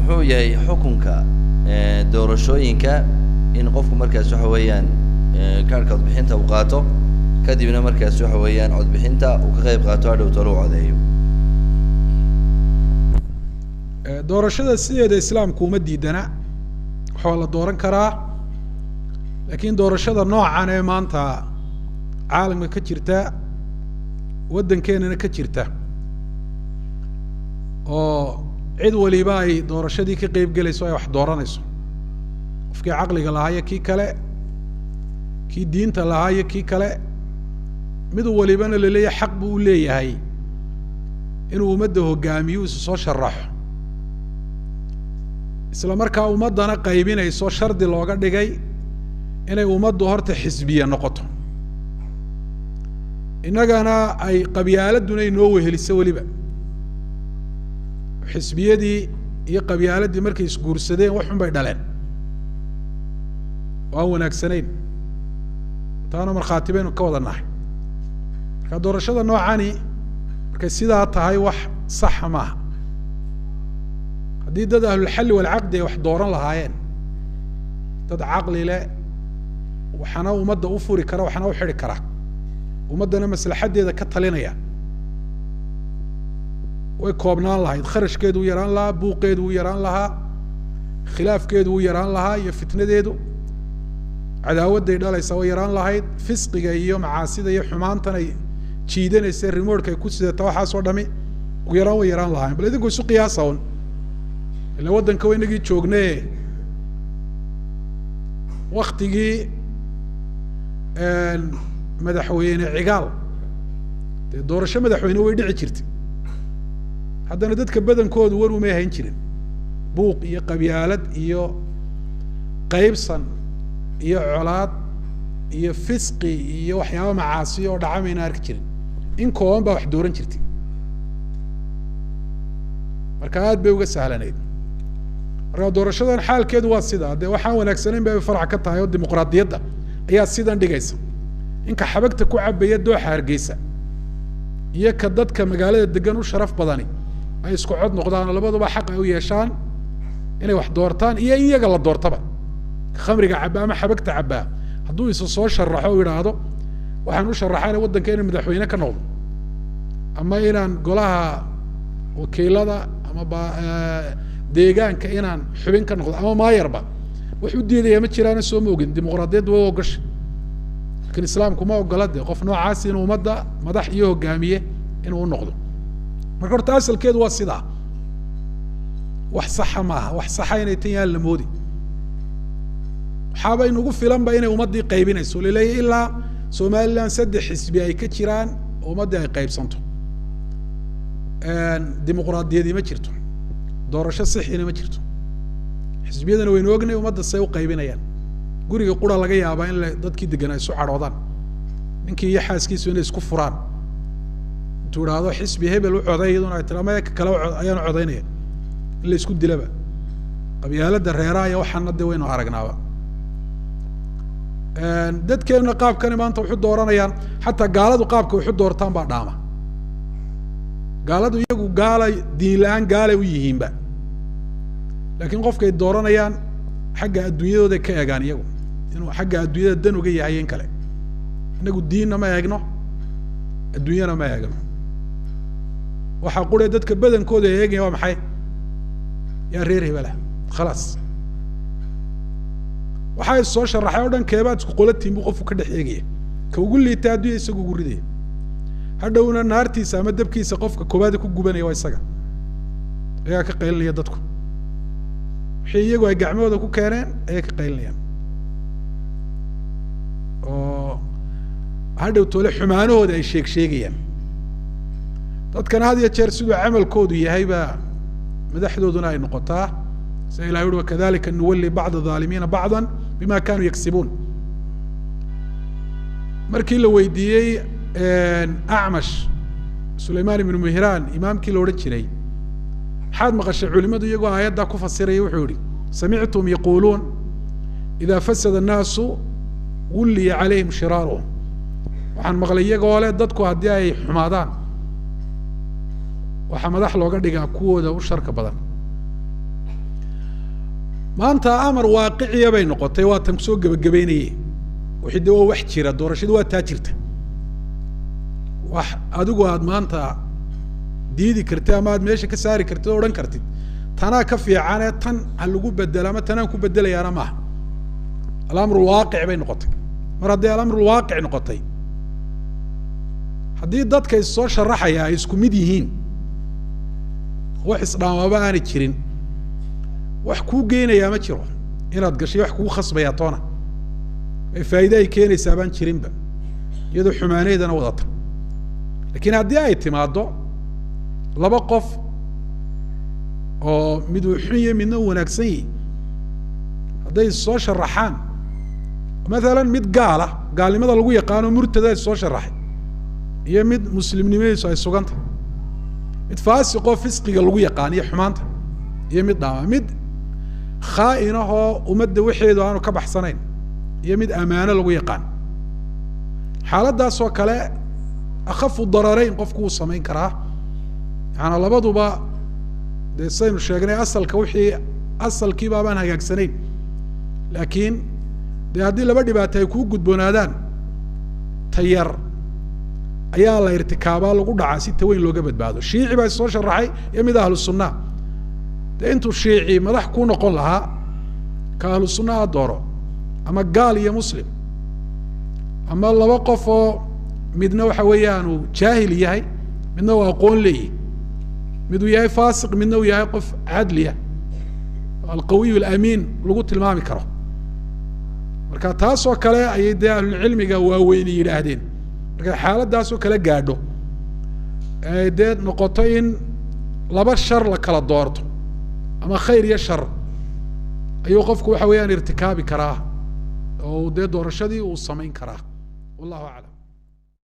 muxuu yahay xukunka doorashooyinka in qofku markaas waxa weeyaan kaarka codbixinta uu qaato kadibna markaas waxa weeyaan codbixinta uu ka qayb qaato hadhow talo uu codeeyo. doorashada sideeda islaamku uma diidana waxaa la dooran karaa laakiin doorashada noocan ee maanta caalamka ka jirta waddankeenana ka jirta oo cid waliba ay doorashadii ka qayb gelayso ay wax dooranayso qofkii caqliga lahaa iyo kii kale kii diinta lahaa iyo kii kale mid walibana la leeyahay xaq buu u leeyahay inuu ummadda hogaamiyo isu soo sharaxo isla markaa ummaddana qaybinayso shardi looga dhigay inay ummaddu horta xisbiye noqoto innagana ay qabyaaladuna inoo weheliso weliba xisbiyadii iyo qabyaaladii markay isguursadeen waxun bay dhaleen oo aan wanaagsanayn taana markhaati baynu ka wada nahay marka doorashada noocani markay sidaa tahay wax saxa maaha haddii dad ahlulxalli walcaqdi ay wax dooran lahaayeen dad caqli leh waxana ummadda u furi kara waxana u xidhi kara ummaddana maslaxaddeeda ka talinaya way koobnaan lahayd kharashkeedu u yaraan lahaa buuqeedu u yaraan lahaa khilaafkeedu u yaraan lahaa iyo fitnadeedu cadaawadday dhalaysaa way yaraan lahayd fisqiga iyo macaasida iyo xumaantan ay jiidanaysa remotka ay ku sidata waxaasoo dhami ugu yaraan way yaraan lahaayeen bal idinku isu qiyaasa un ila waddanka waynagii joognee waktigii madaxweyne cigaal dee doorasho madaxweyne way dhici jirtay haddana dadka badankoodu war umay hayn jirin buuq iyo qabyaalad iyo qaybsan iyo colaad iyo fisqi iyo waxyaaba macaasiyo oo dhaca mayna arki jirin in kooban baa wax dooran jirtay marka aad bay uga sahlanayd marka doorashadan xaalkeedu waa sidaa dee waxaan wanaagsanayn bay farac ka tahay oo dimuqraadiyadda ayaa sidan dhigaysa inka xabagta ku cabaya dooxa hargeysa iyo ka dadka magaalada degan u sharaf badani ay isku cod noqdaan labaduba xaq ay u yeeshaan inay wax doortaan iyo iyaga la doortaba khamriga cabaa ama xabagta cabaa hadduu isu soo sharaxo u yidhaahdo waxaan u sharaxayna waddanka inaan madaxweyne ka noqdo ama inaan golaha wakiilada ama deegaanka inaan xubin ka noqdo ama maayarba wax u diidaya ma jiraana soo ma ogin dimuqraadiyaddu waa ogasha laakiin islaamku ma ogola dee qof noocaas inuu ummadda madax iyo hogaamiye inuu u noqdo marka horta asalkeedu waa sidaa wax saxa maaha wax saxa inay tan yaan la moodi waxaaba inugu filanba inay ummaddii qaybinayso laleeyahy ilaa somaliland 3 xisbi ay ka jiraan oo ummaddii ay qaybsanto dimuqraadiyadii ma jirto doorasho sixina ma jirto xisbiyadana waynu ognay ummadda say u qaybinayaan guriga qura laga yaabaa in dadkii degan ay isu cadhoodaan ninkii iyo xaaskiisu inay isku furaan intuu idhaahdo xisbi hebel u coday iyaduna ay tira maya ka kale ayaanu codaynaya in la isku dilaba qabyaaladda reeraha iyo waxaana dee waynu aragnaaba dadkeenuna qaabkani maanta wuxu dooranayaan xataa gaaladu qaabka waxu doortaan baa dhaama gaaladu iyagu gaala diin la-aan gaalay u yihiinba laakiin qofkay dooranayaan xagga adduunyadooday ka eegaan iyagu inuu xagga adduunyada dan uga yahay in kale inagu diinna ma eegno adduunyana ma eegno waxaa quree dadka badankooda ay eegaya waa maxay yaa reer hebela khalaas waxaa is soo sharaxay oo dhan keebaad isku qolatiin buu qofku ka dhex eegaya ka ugu liita adduunya isagu ugu ridaya hadhowna naartiisa ama dabkiisa qofka koobaada ku gubanaya waa isaga ayaa ka qaylinaya dadku wixii iyagu ay gacmahooda ku keeneen ayay ka qaylinayaan oo hadhow toole xumaanahooda ay sheegayaan dadkana had iyo jeer siduu camalkoodu yahay baa madaxdooduna ay noqotaa sida ilahay uhi wakadalika nuwalli bacda dhaalimiina bacdan bima kanuu yagsibuun markii la weydiiyey acmash sulaymaan ibnu mihraan imaamkii la odhan jiray maxaad maqashay culimadu iyagoo aayaddaa ku fasiraya wuxuu yihi samictum yaquuluun idaa fasada annaasu wulliya calayhim shiraaruhum waxaan maqlay iyagoo leh dadku haddii ay xumaadaan waxaa madax looga dhigaa kuwooda u sharka badan maanta amar waaqiciya bay noqotay waa tan kusoo gebagabeynayey wixii de waa wax jira doorashadu waa taa jirta wax adigu aad maanta diidi kartid ama aad meesha ka saari kartid oo odhan kartid tanaa ka fiicane tan ha lagu bedelo ama tanaan ku bedelayaana maaha alamru lwaaqic bay noqotay mar haddii alamru lwaaqic noqotay haddii dadka is soo sharaxaya ay isku mid yihiin wax isdhaamaba aanay jirin wax kuu geynayaa ma jiro inaad gashay wax kugu khasbayaa toona ay faa'iide ay keenaysaa baan jirinba iyadoo xumaaneedana wadata laakiin haddii ay timaaddo laba qof oo mid uu xun yahay midna uu wanaagsan yahay hadday soo sharaxaan maalan mid gaala gaalnimada lagu yaqaano murtada is soo sharaxay iyo mid muslimnimadiisu ay suganta mid faasiqoo fisqiga lagu yaqaan iyo xumaanta iyo mid dhaama mid khaa'in ahoo ummadda waxeedu aanu ka baxsanayn iyo mid ammaano lagu yaqaan xaaladdaasoo kale akhafu dararayn qofku wuu samayn karaa yaani labaduba dee saynu sheegnay asalka wixii asalkiiba baan hagaagsanayn laakiin dee haddii laba dhibaato ay kuu gudboonaadaan tayar ayaa la irtikaabaa lagu dhacaa si taweyn looga badbaado shiici baa soo sharaxay iyo mid ahlu sunna dee intuu shiici madax ku noqon lahaa ka ahlu sunna a dooro ama gaal iyo muslim ama laba qof oo midna waxa weeyaan uu jaahil yahay midna uu aqoon leeyahy mid uu yahay faasiq midna uu yahay qof cadliya alqawiy alamiin lagu tilmaami karo marka taasoo kale ayay dee ahlulcilmiga waaweyni yidhaahdeen marka xaaladdaasoo kale gaadho ay dee noqoto in laba shar la kala doorto ama khayr iyo shar ayuu qofku waxa weeyaan irtikaabi karaa oo dee doorashadii uu samayn karaa wallahu aclam